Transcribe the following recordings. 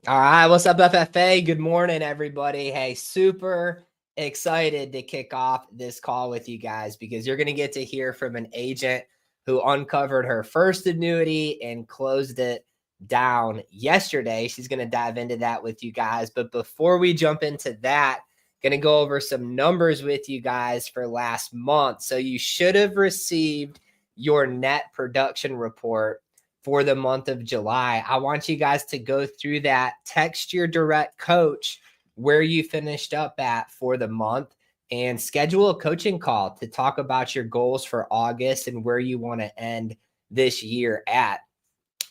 All right, what's up, FFA? Good morning, everybody. Hey, super excited to kick off this call with you guys because you're going to get to hear from an agent who uncovered her first annuity and closed it down yesterday. She's going to dive into that with you guys. But before we jump into that, going to go over some numbers with you guys for last month. So you should have received your net production report for the month of July. I want you guys to go through that, text your direct coach where you finished up at for the month, and schedule a coaching call to talk about your goals for August and where you want to end this year at.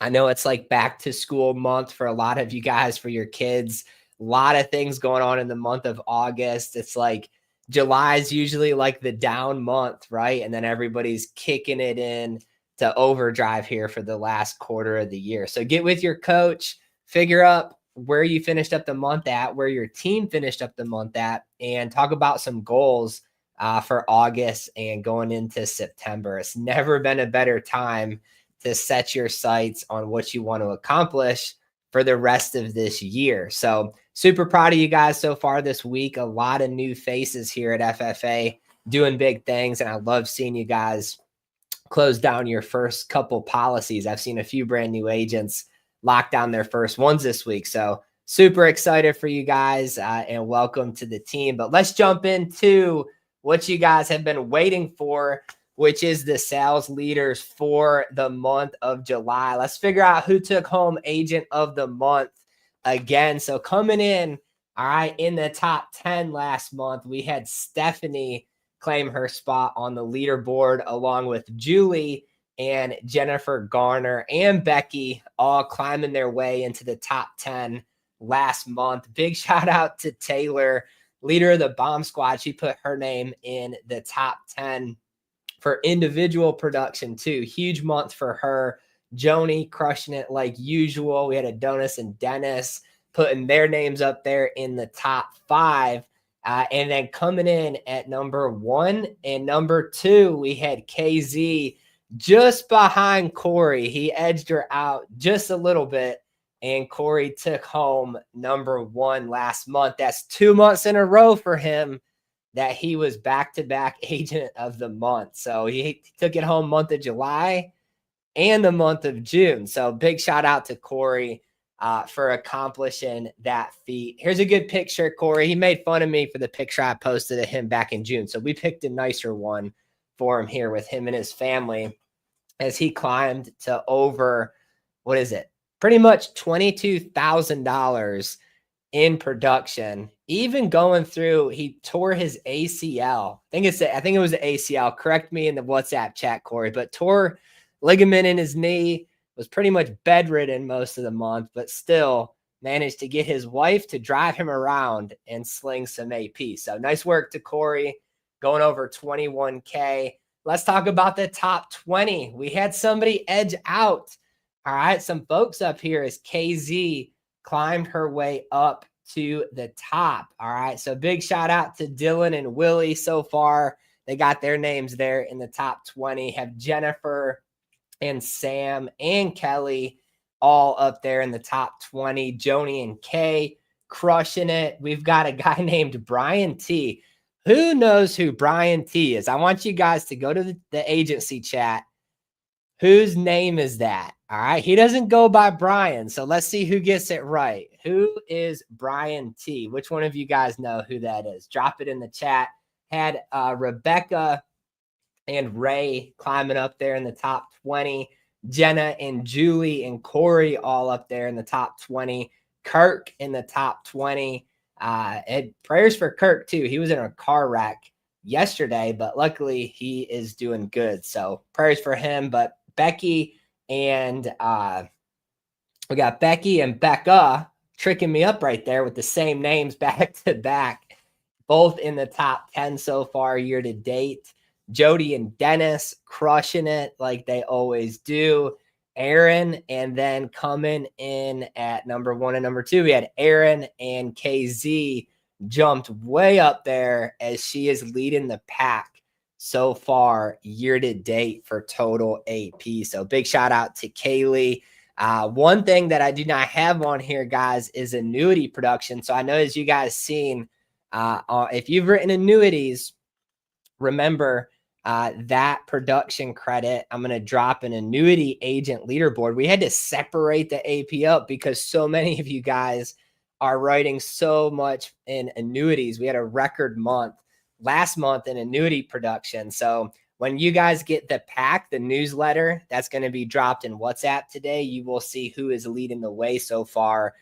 I know it's like back to school month for a lot of you guys, for your kids. A lot of things going on in the month of August. It's like July is usually like the down month, right? And then everybody's kicking it in to overdrive here for the last quarter of the year. So get with your coach, figure out where you finished up the month at, where your team finished up the month at, and talk about some goals for August and going into September. It's never been a better time to set your sights on what you want to accomplish for the rest of this year. So super proud of you guys so far this week. A lot of new faces here at FFA doing big things. And I love seeing you guys close down your first couple policies. I've seen a few brand new agents lock down their first ones this week. So super excited for you guys and welcome to the team. But let's jump into what you guys have been waiting for, which is the sales leaders for the month of July. Let's figure out who took home agent of the month again. So coming in, all right, in the top 10 last month, we had Stephanie claim her spot on the leaderboard along with Julie and Jennifer Garner and Becky, all climbing their way into the top 10 last month. Big shout out to Taylor, leader of the bomb squad. She put her name in the top 10 for individual production too. Huge month for her. Joni crushing it like usual. We had Adonis and Dennis putting their names up there in the top 5. And then coming in at number 1 and number 2, we had KZ just behind Corey. He edged her out just a little bit, and Corey took home number 1 last month. That's 2 months in a row for him that he was back-to-back agent of the month. So he took it home month of July and the month of June. So big shout out to Corey for accomplishing that feat. Here's a good picture, Corey. He made fun of me for the picture I posted of him back in June. So we picked a nicer one for him here with him and his family as he climbed to over, what is it? Pretty much $22,000 in production. Even going through, he tore his ACL. I think it was the ACL. Correct me in the WhatsApp chat, Corey, but tore ligament in his knee, was pretty much bedridden most of the month, but still managed to get his wife to drive him around and sling some AP. So nice work to Corey, going over 21K. Let's talk about the top 20. We had somebody edge out. All right, some folks up here as KZ climbed her way up to the top. All right, so big shout out to Dylan and Willie so far. They got their names there in the top 20. Have Jennifer and Sam and Kelly all up there in the top 20. Joni and Kay crushing it. We've got a guy named Brian T. Who knows who Brian T is? I want you guys to go to the agency chat. Whose name is that? All right. He doesn't go by Brian. So let's see who gets it right. Who is Brian T? Which one of you guys know who that is? Drop it in the chat. Had Rebecca and Ray climbing up there in the top 20. Jenna and Julie and Corey all up there in the top 20. Kirk in the top 20. And prayers for Kirk too. He was in a car wreck yesterday, but luckily he is doing good. So prayers for him. But Becky and we got Becky and Becca tricking me up right there with the same names back to back, both in the top 10 so far year to date. Jody and Dennis crushing it like they always do. Aaron, and then coming in at number 1 and number 2, we had Aaron and KZ jumped way up there as she is leading the pack so far year to date for total AP. So big shout out to Kaylee. One thing that I do not have on here, guys, is annuity production. So I know, as you guys seen, if you've written annuities, remember that production credit. I'm going to drop an annuity agent leaderboard. We had to separate the AP up because so many of you guys are writing so much in annuities. We had a record month last month in annuity production. So when you guys get the pack, the newsletter that's going to be dropped in WhatsApp today, you will see who is leading the way so far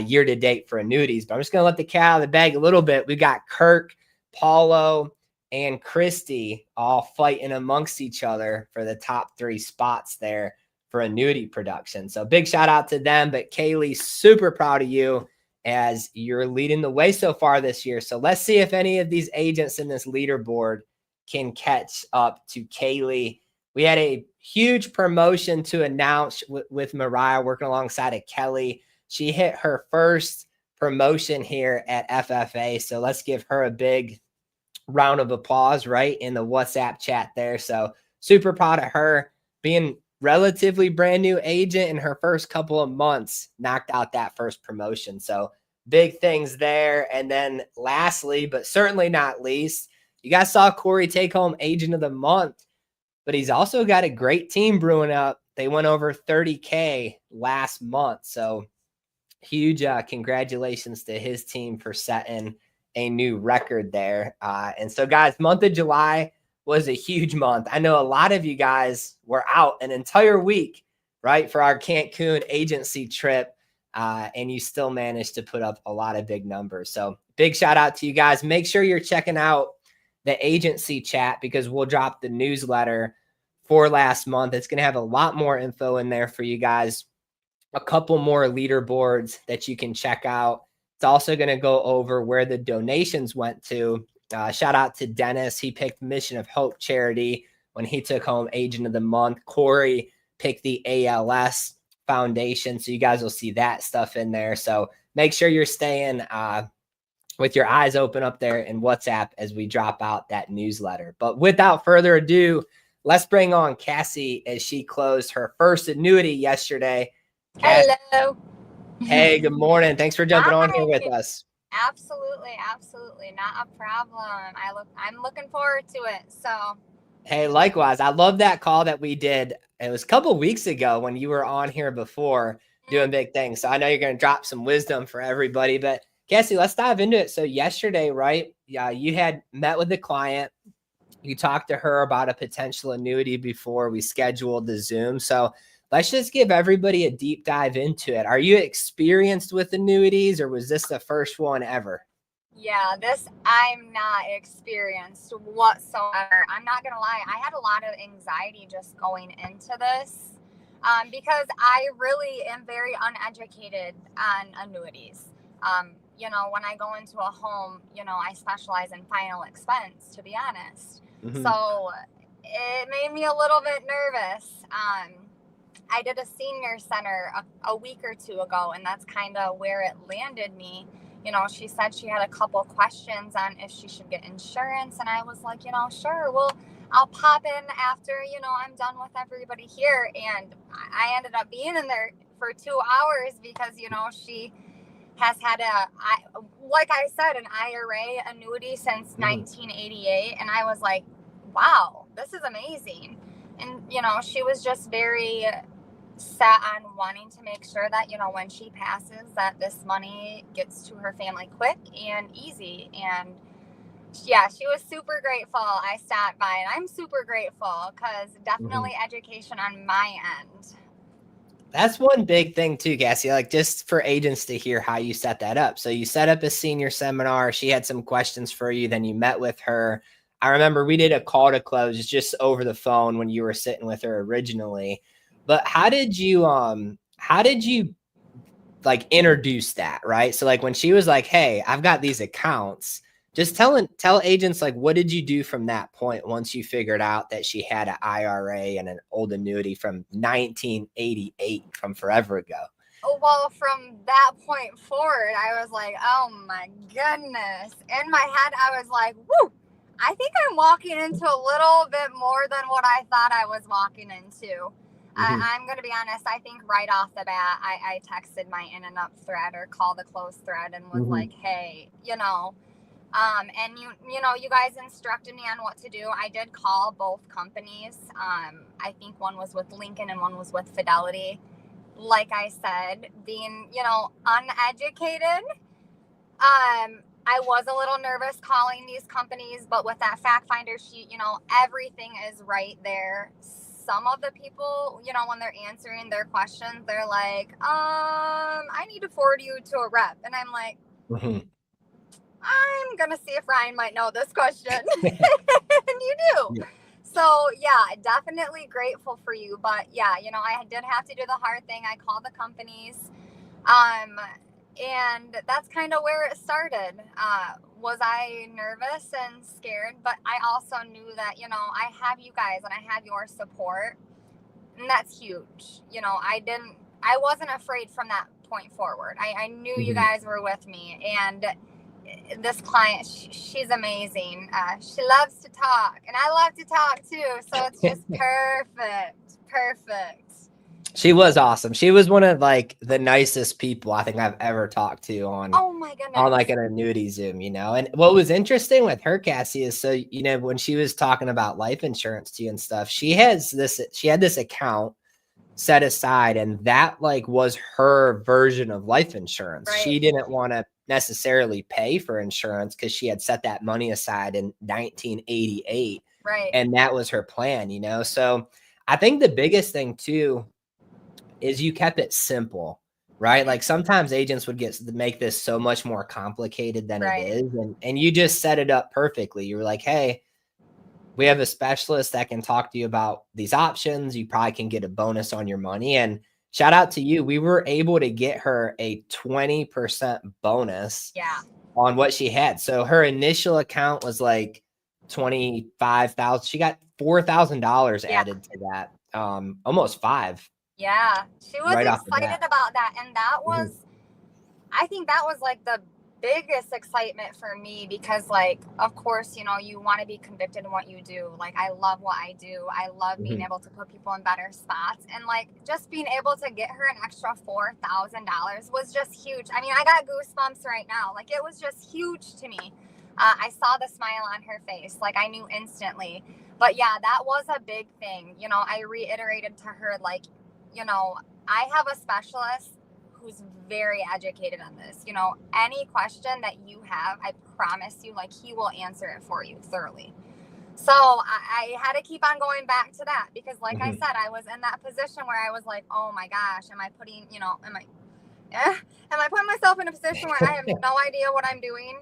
year to date for annuities. But I'm just going to let the cat out of the bag a little bit. We got Kirk, Paulo, and Christy all fighting amongst each other for the top 3 spots there for annuity production. So big shout out to them. But Kaylee, super proud of you as you're leading the way so far this year. So let's see if any of these agents in this leaderboard can catch up to Kaylee. We had a huge promotion to announce with Mariah working alongside of Kelly. She hit her first promotion here at FFA. So let's give her a big round of applause right in the WhatsApp chat there. So super proud of her being relatively brand new agent in her first couple of months, knocked out that first promotion. So big things there. And then lastly, but certainly not least, you guys saw Corey take home agent of the month, but he's also got a great team brewing up. They went over 30K last month. So huge congratulations to his team for setting a new record there. And so, guys, month of July was a huge month. I know a lot of you guys were out an entire week, right, for our Cancun agency trip, and you still managed to put up a lot of big numbers. So big shout out to you guys. Make sure you're checking out the agency chat because we'll drop the newsletter for last month. It's going to have a lot more info in there for you guys, a couple more leaderboards that you can check out. It's also going to go over where the donations went to. Shout out to Dennis. He picked Mission of Hope charity when he took home agent of the month. Corey picked the ALS Foundation. So you guys will see that stuff in there. So make sure you're staying with your eyes open up there in WhatsApp as we drop out that newsletter. But without further ado, let's bring on Cassie as she closed her first annuity yesterday. Cassie, hello. Hey, good morning. Thanks for jumping on here with us. Absolutely, not a problem. I'm looking forward to it. So, hey, likewise. I love that call that we did. It was a couple weeks ago when you were on here before doing big things. So I know you're going to drop some wisdom for everybody. But Cassie, let's dive into it. So yesterday, right? Yeah, you had met with the client. You talked to her about a potential annuity before we scheduled the Zoom. So let's just give everybody a deep dive into it. Are you experienced with annuities, or was this the first one ever? Yeah, I'm not experienced whatsoever. I'm not going to lie. I had a lot of anxiety just going into this because I really am very uneducated on annuities. When I go into a home, I specialize in final expense, to be honest. Mm-hmm. So it made me a little bit nervous. I did a senior center a week or two ago, and that's kind of where it landed me. She said she had a couple questions on if she should get insurance, and I was like, sure, well, I'll pop in after, I'm done with everybody here. And I ended up being in there for 2 hours because, she has had like I said, an IRA annuity since 1988. And I was like, wow, this is amazing. And, she was just very set on wanting to make sure that, when she passes, that this money gets to her family quick and easy. And yeah, she was super grateful I stopped by, and I'm super grateful because definitely education on my end. That's one big thing too, Cassie, like just for agents to hear how you set that up. So you set up a senior seminar. She had some questions for you. Then you met with her. I remember we did a call to close just over the phone when you were sitting with her originally. But how did you like introduce that, right? So like when she was like, hey, I've got these accounts, just tell agents, like, what did you do from that point once you figured out that she had an IRA and an old annuity from 1988, from forever ago? Well, from that point forward, I was like, oh my goodness. In my head, I was like, woo, I think I'm walking into a little bit more than what I thought I was walking into. Mhm. I'm going to be honest. I think right off the bat, I texted my in and up thread or call the close thread and was Mhm. like, hey, and you guys instructed me on what to do. I did call both companies. I think one was with Lincoln and one was with Fidelity. Like I said, being, uneducated, I was a little nervous calling these companies, but with that fact finder sheet, everything is right there. Some of the people, when they're answering their questions, they're like, I need to forward you to a rep. And I'm like, Mhm. I'm going to see if Ryan might know this question. And you do. Yeah. So, yeah, definitely grateful for you. But yeah, I did have to do the hard thing. I called the companies. And that's kind of where it started. Was I nervous and scared? But I also knew that, I have you guys and I have your support. And that's huge. I wasn't afraid from that point forward. I knew you Mhm. guys were with me. And this client, she's amazing. She loves to talk, and I love to talk too. So it's just perfect. Perfect. She was awesome. She was one of like the nicest people I think I've ever talked to Oh my on goodness. like an annuity Zoom, you know. And what was interesting with her, Cassie, is so you know, when she was talking about life insurance to you and stuff, she had this account set aside, and that like was her version of life insurance. Right. She didn't want to necessarily pay for insurance because she had set that money aside in 1988, Right. and that was her plan, you know. So I think the biggest thing too is you kept it simple, right? Like sometimes agents would make this so much more complicated than it Right. is, and you just set it up perfectly. You were like, hey, we have a specialist that can talk to you about these options. You probably can get a bonus on your money. And shout out to you. We were able to get her a 20% bonus Yeah. on what she had. So her initial account was like 25,000. She got $4,000 Yeah. added to that. Almost five Yeah. She was right off the excited bat. about that. And that Mhm. was, I think that was like the biggest excitement for me because, like, of course, you want to be convicted in what you do. Like, I love what I do. I love being Mhm. able to put people in better spots. And, like, just being able to get her an extra $4,000 was just huge. I mean, I got goosebumps right now. Like, it was just huge to me. I saw the smile on her face. Like, I knew instantly. But yeah, that was a big thing. I reiterated to her, like, I have a specialist who's very educated on this. Any question that you have, I promise you, like, he will answer it for you thoroughly. So I had to keep on going back to that because, like I Mhm. said, I was in that position where I was like, oh my gosh, am I putting, am I putting myself in a position where I have no idea what I'm doing?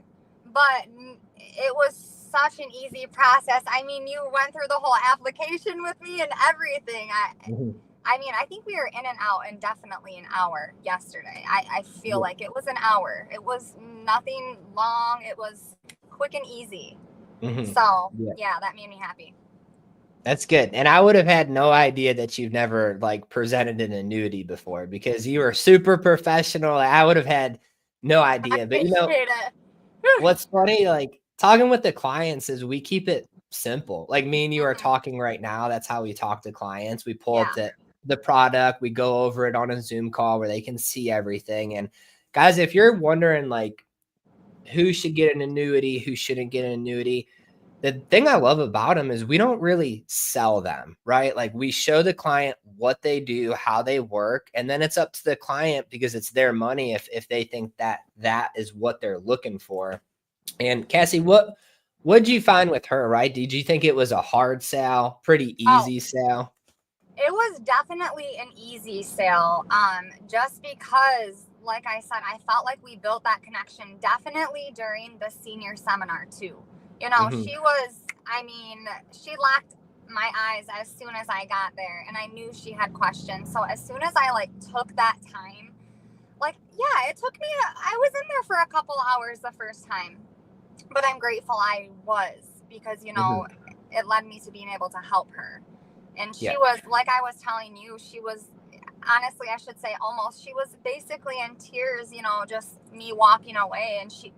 But it was such an easy process. I mean, you went through the whole application with me and everything. Mhm. I mean, I think we were in and out in definitely an hour yesterday. I feel Yeah. like it was an hour. It was nothing long. It was quick and easy. Mhm. So, Yeah. yeah, that made me happy. That's good. And I would have had no idea that you've never like presented an annuity before because you were super professional. I would have had no I idea. But you know, appreciate it. what's funny, like talking with the clients is we keep it simple. Like me and you are Mhm. talking right now. That's how we talk to clients. We pull up Yeah. the product, we go over it on a Zoom call where they can see everything. And guys, if you're wondering like who should get an annuity, who shouldn't get an annuity, the thing I love about them is we don't really sell them, right? Like we show the client what they do, how they work, and then it's up to the client because it's their money if they think that that is what they're looking for. And Cassie, what did you find with her, right? Did you think it was a hard sell, pretty Oh, easy sell? it was definitely an easy sale. Just because, like I said, I felt like we built that connection definitely during the senior seminar too. Mhm. She was, I mean, she locked my eyes as soon as I got there, and I knew she had questions. So as soon as I like took that time, like, yeah, it took me. I was in there for a couple hours the first time, but I'm grateful I was because Mhm. it led me to being able to help her. And she Yeah. was, like I was telling you, she was, honestly, I should say almost, she was basically in tears, just me walking away. And she,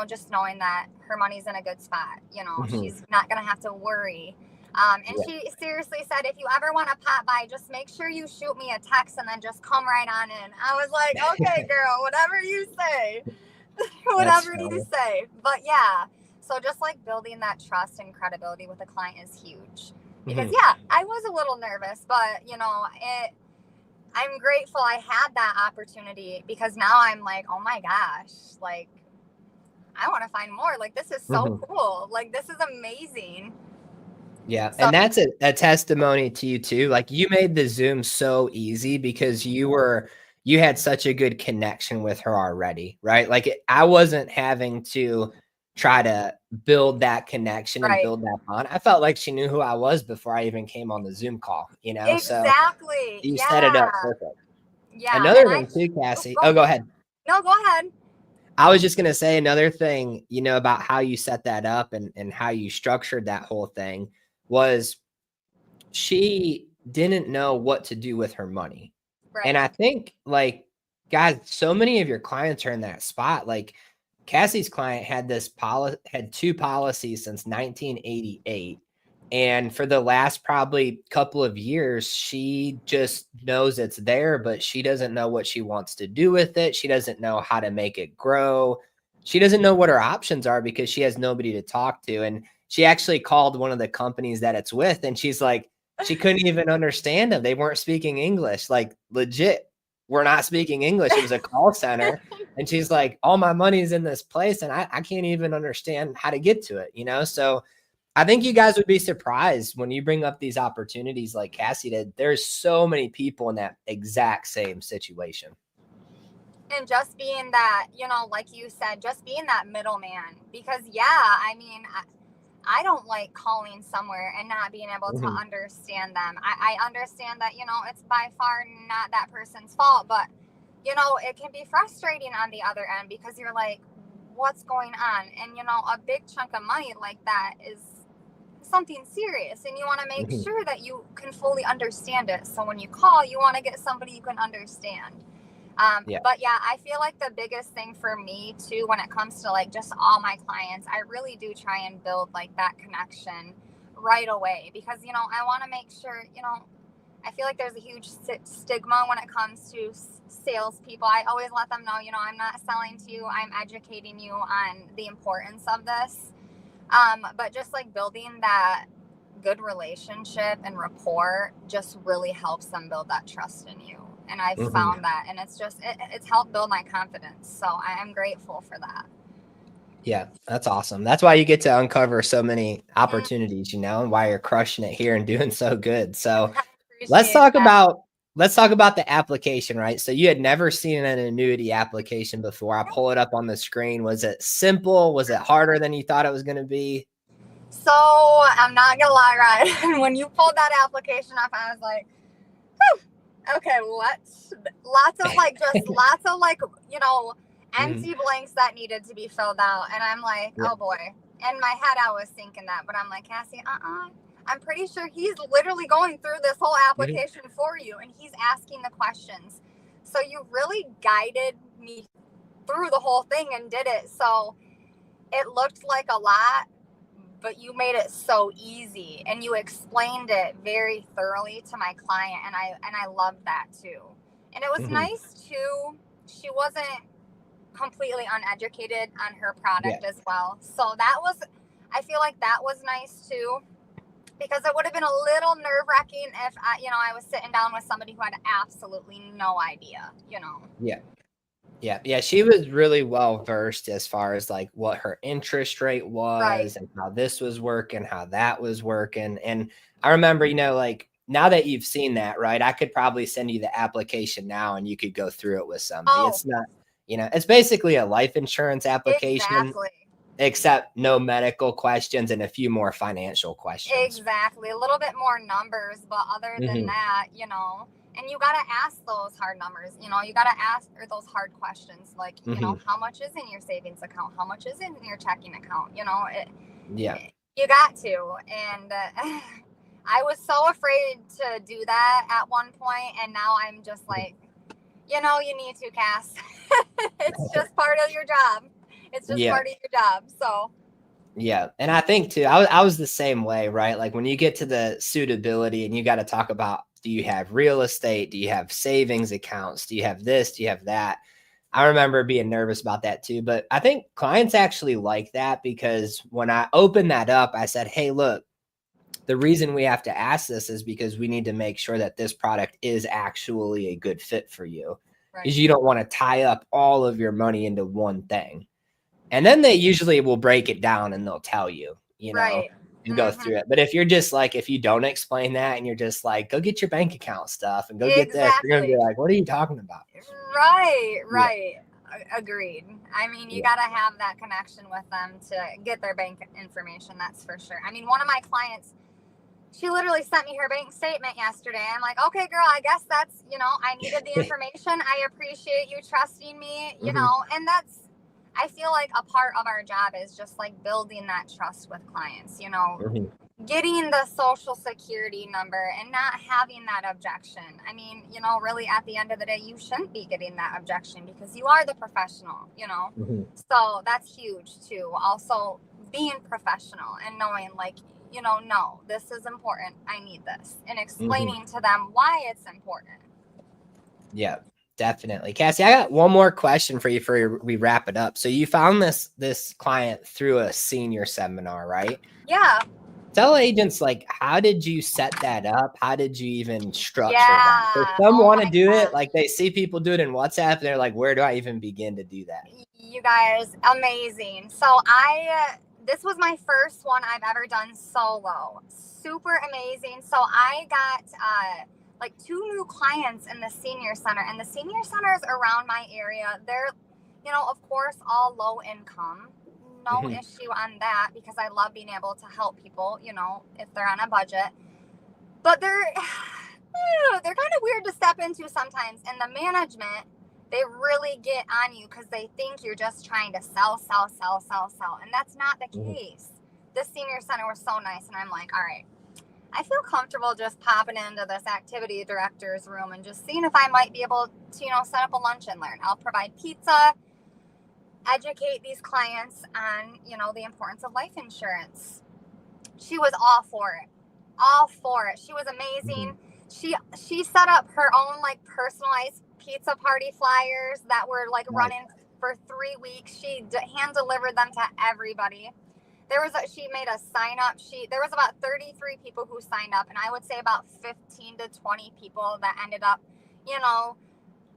just knowing that her money's in a good spot, Mhm. she's not going to have to worry. And Yeah. she seriously said, if you ever want to pop by, just make sure you shoot me a text and then just come right on in. I was like, okay, girl, whatever you say. That's Whatever you funny. say. But yeah, so just like building that trust and credibility with a client is huge. Because Mhm. yeah, I was a little nervous, but I'm grateful I had that opportunity, because now I'm like, oh my gosh, like I want to find more. Like this is so Mhm. cool. Like this is amazing. Yeah, So and that's a testimony to you too. Like you made the Zoom so easy because you had such a good connection with her already, right? Like I wasn't having to try to build that connection and right. build that bond. I felt like she knew who I was before I even came on the Zoom call, you know? So Exactly. you set it Yeah. up perfect. Yeah. Another And I thing too, Cassie. go Oh, go ahead. no, go ahead. I was just gonna say another thing, about how you set that up and how you structured that whole thing was she didn't know what to do with her money. And Right. I think, like, guys, so many of your clients are in that spot. Like, Cassie's client had 2 policies since 1988, and for the last probably couple of years, she just knows it's there, but she doesn't know what she wants to do with it. She doesn't know how to make it grow. She doesn't know what her options are because she has nobody to talk to, and she actually called one of the companies that it's with, and she's like, she couldn't even understand them. They weren't speaking English, like, legit, we're not speaking English. It was a call center, and she's like, "All my money's in this place, and I can't even understand how to get to it," you know? So, I think you guys would be surprised when you bring up these opportunities like Cassie did. There's so many people in that exact same situation. And just being that, like you said, just being that middleman. Because yeah, I mean, I don't like calling somewhere and not being able to Mhm, understand them. I understand that, it's by far not that person's fault, but, it can be frustrating on the other end, because you're like, what's going on? And, a big chunk of money like that is something serious, and you want to make mhm. sure that you can fully understand it. So when you call, you want to get somebody you can understand. Yeah. But yeah, I feel like the biggest thing for me too, when it comes to like just all my clients, I really do try and build like that connection right away, because, I want to make sure, I feel like there's a huge stigma when it comes to salespeople. I always let them know, I'm not selling to you, I'm educating you on the importance of this. But just like building that good relationship and rapport just really helps them build that trust in you. And I Mhm. found that, and it's helped build my confidence. So I am grateful for that. Yeah, that's awesome. That's why you get to uncover so many Mm, opportunities, and why you're crushing it here and doing so good. So, I let's appreciate talk that. about let's talk about the application, right? So you had never seen an annuity application before. I pull it up on the screen. Was it simple? Was it harder than you thought it was going to be? So I'm not gonna lie, right? When you pulled that application up, I was like, okay, what? Lots of like, just lots of like, Mhm. empty blanks that needed to be filled out. And I'm like, Yeah. oh boy. In my head, I was thinking that, but I'm like, Cassie, I'm pretty sure he's literally going through this whole Mhm. application for you, and he's asking the questions. So you really guided me through the whole thing and did it. So it looked like a lot, but you made it so easy, and you explained it very thoroughly to my client, and I loved that too. And it was Mhm. nice too. She wasn't completely uneducated on her Yeah. product as well. So that was, I feel like that was nice too, because it would have been a little nerve wracking if I was sitting down with somebody who had absolutely no idea. Yeah. Yeah, yeah, she was really well versed as far as, like, what her interest rate Right. was and how this was working, how that was working, and I remember, like, now that you've seen that, right, I could probably send you the application now, and you could go through it with somebody. Oh, It's not it's basically a life insurance application, exactly. except no medical questions and a few more financial questions. Exactly. A little bit more numbers, but other than Mhm, that, and you got to ask those hard numbers. You got to ask or those hard questions like, mhm, how much is in your savings account? How much is in your checking account? yeah. You got to. And I was so afraid to do that at one point, and now I'm just like, you need to, Cass. It's just part of your job. It's just Yeah. part of your job. So, Yeah. And I think too, I was the same way, right? Like when you get to the suitability and you got to talk about, do you have real estate? Do you have savings accounts? Do you have this? Do you have that? I remember being nervous about that too. But I think clients actually like that because when I opened that up, I said, hey, look, the reason we have to ask this is because we need to make sure that this product is actually a good fit for you. Because Right. you don't want to tie up all of your money into one thing. And then they usually will break it down and they'll tell you, Right. and go through it. But if you're just like, if you don't explain that and you're just like, go get your bank account stuff and go get this, you're going to be Exactly. like, what are you talking about? Right. Yeah. Right. Agreed. I mean, you Yeah. got to have that connection with them to get their bank information. That's for sure. I mean, one of my clients, she literally sent me her bank statement yesterday. I'm like, okay, girl, I guess that's, I needed the information. I appreciate you trusting me, Mhm. and I feel like a part of our job is just like building that trust with clients, Mhm. getting the social security number and not having that objection. I mean, really at the end of the day, you shouldn't be getting that objection because you are the professional. Mhm. So that's huge too. Also, being professional and knowing, like, no, this is important. I need this. And Mhm. explaining to them why it's important. Yeah, definitely. Cassie, I got one more question for you before we wrap it up. So you found this client through a senior seminar, right? Yeah. Tell agents, like, how did you set that up? How did you even structure that? So Yeah. some Oh want to my do it, gosh. like they see people do it in WhatsApp, and they're like, where do I even begin to do that? You guys, amazing. So this was my first one I've ever done solo. Super amazing. So I got like 2 new clients in the senior center, and the senior centers around my area, they're, of course, all low income. No Mhm. issue on that because I love being able to help people, if they're on a budget. But they're kind of weird to step into sometimes, and the management, they really get on you because they think you're just trying to sell, sell, sell, sell, sell, and that's not the Mhm. case. The senior center was so nice, and I'm like, all right, I feel comfortable just popping into this activity director's room and just seeing if I might be able to, set up a lunch and learn. I'll provide pizza, educate these clients on, the importance of life insurance. She was all for it, all for it. She was amazing. Mhm. She set up her own like personalized pizza party flyers that were like Nice. running for 3 weeks. She hand delivered them to everybody. She made a sign up sheet. There was about 33 people who signed up, and I would say about 15 to 20 people that ended up, you know,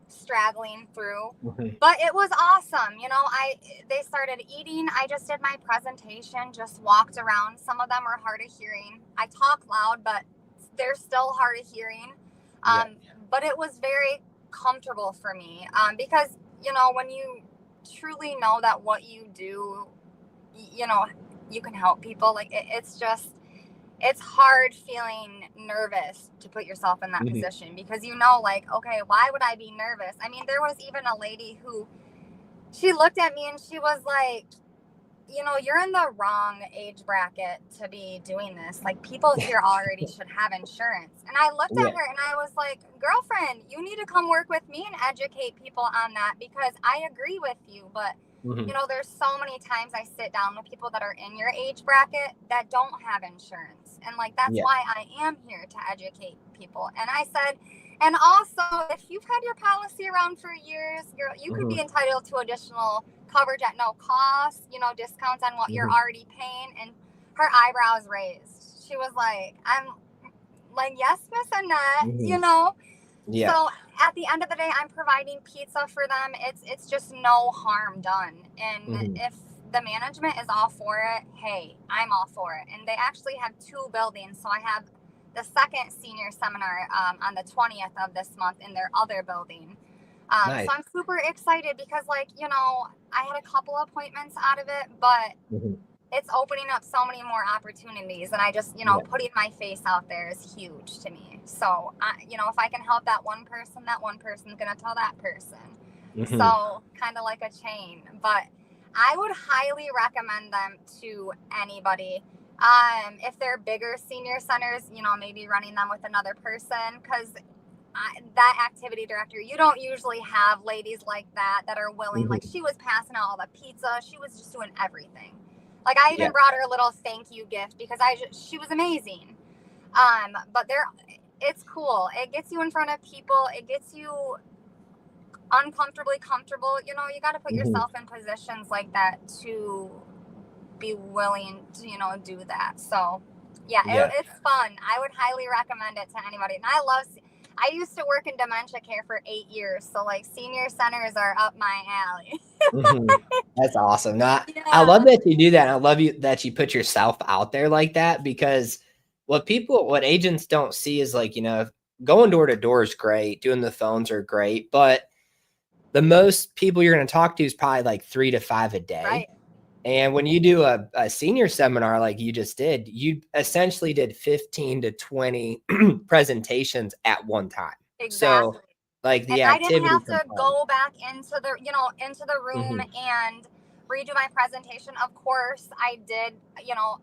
straggling through. Mhm. But it was awesome. They started eating. I just did my presentation, just walked around. Some of them are hard of hearing. I talk loud, but they're still hard of hearing. Yeah. But it was very comfortable for me, because when you truly know that what you do, you know you can help people. Like it's hard feeling nervous to put yourself in that Mhm. position because like, okay, why would I be nervous? I mean, there was even a lady who, she looked at me and she was like, you're in the wrong age bracket to be doing this. Like, people here already should have insurance. And I looked at Yeah. her and I was like, girlfriend, you need to come work with me and educate people on that because I agree with you. But, Mhm. there's so many times I sit down with people that are in your age bracket that don't have insurance. And, like, that's Yeah. why I am here to educate people. And I said, and also, if you've had your policy around for years, you could be Mhm. entitled to additional coverage at no cost, discounts on what you're Mhm. already paying. And her eyebrows raised. She was like, I'm like, yes, Miss Mhm. Annette. Yeah. So at the end of the day, I'm providing pizza for them. It's just no harm done. And Mhm. if the management is all for it, hey, I'm all for it. And they actually have 2 buildings. So I have the second senior seminar on the 20th of this month in their other building. So Nice. I'm super excited because, like, I had a couple appointments out of it, but Mhm. it's opening up so many more opportunities. And I just, Yeah. putting my face out there is huge to me. So, if I can help that one person's going to tell that person. Mhm. So, kind of like a chain. But I would highly recommend them to anybody. If they're bigger senior centers, maybe running them with another person, because that activity director, you don't usually have ladies like that are willing. Like, Mhm. she was passing out all the pizza, she was just doing everything. Like I Yeah. even brought her a little thank you gift because she was amazing. But it's cool. It gets you in front of people. It gets you uncomfortably comfortable. You know, you got to put Mhm. yourself in positions like that to be willing to, do that. So yeah, Yeah. it's fun. I would highly recommend it to anybody. And I used to work in dementia care for 8 years. So like senior centers are up my alley. Mhm. That's awesome. No, I Yeah. love that you do that. I love that you put yourself out there like that, because what agents don't see is, like, going door to door is great, doing the phones are great, but the most people you're going to talk to is probably like 3 to 5 a day. Right. And when you do a senior seminar like you just did, you essentially did 15 to 20 presentations at one time. So Exactly. like And the I didn't activity have to component. go back into the room Mhm. and redo my presentation. Of course I did.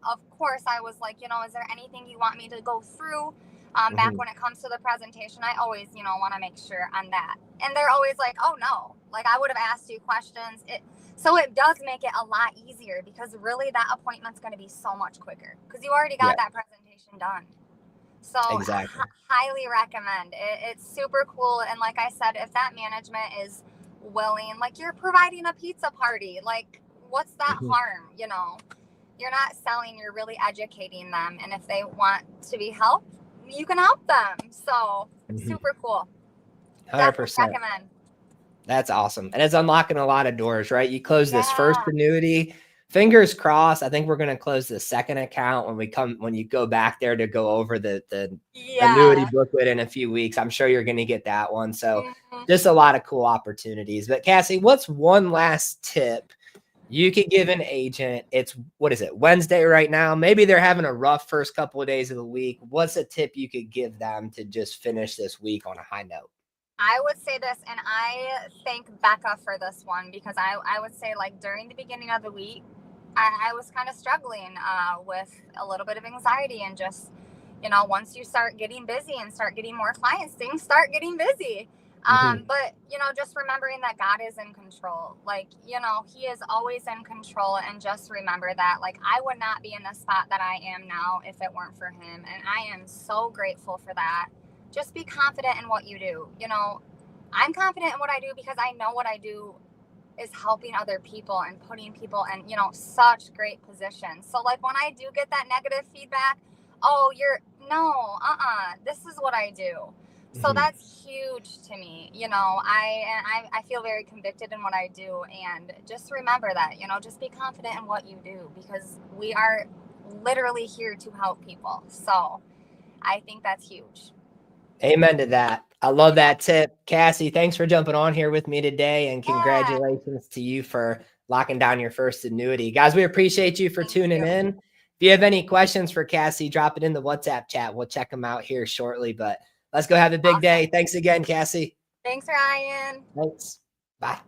Of course I was like, is there anything you want me to go through? Back Mhm. when it comes to the presentation, I always, want to make sure on that. And they're always like, oh no, like I would have asked you questions. So it does make it a lot easier because really that appointment's going to be so much quicker because you already Yeah, got that presentation done. So exactly. highly recommend it. It's super cool. And like I said, if that management is willing, like you're providing a pizza party, like what's that Mhm. harm? You're not selling, you're really educating them. And if they want to be helped, you can help them. So Mhm. super cool. Definitely 100%. recommend. That's awesome. And it's unlocking a lot of doors, right? You close this first Yeah. annuity. Fingers crossed. I think we're going to close the second account when you go back there to go over the annuity Yeah. booklet in a few weeks. I'm sure you're going to get that one. So Mhm. just a lot of cool opportunities. But Cassie, what's one last tip you could give an agent? It's, what is it, Wednesday right now? Maybe they're having a rough first couple of days of the week. What's a tip you could give them to just finish this week on a high note? I would say this, and I thank Becca for this one because I would say, like, during the beginning of the week, I was kind of struggling with a little bit of anxiety and just, once you start getting busy and start getting more clients, things start getting busy. Mhm. But, just remembering that God is in control. Like, He is always in control. And just remember that, like, I would not be in the spot that I am now if it weren't for Him. And I am so grateful for that. Just be confident in what you do. I'm confident in what I do because I know what I do is helping other people and putting people in, such great positions. So like when I do get that negative feedback, oh, this is what I do. So Mhm. that's huge to me. I feel very convicted in what I do, and just remember that, just be confident in what you do because we are literally here to help people. So I think that's huge. Amen to that. I love Yeah. that tip. Cassie, thanks for jumping on here with me today, and Yeah. congratulations to you for locking down your first annuity. Guys, we appreciate you for Thank tuning you. in. If you have any questions for Cassie, drop it in the WhatsApp chat. We'll check them out here shortly, but let's go have a big Awesome. day. Thanks again, Cassie. Thanks, Ryan. Thanks. Bye.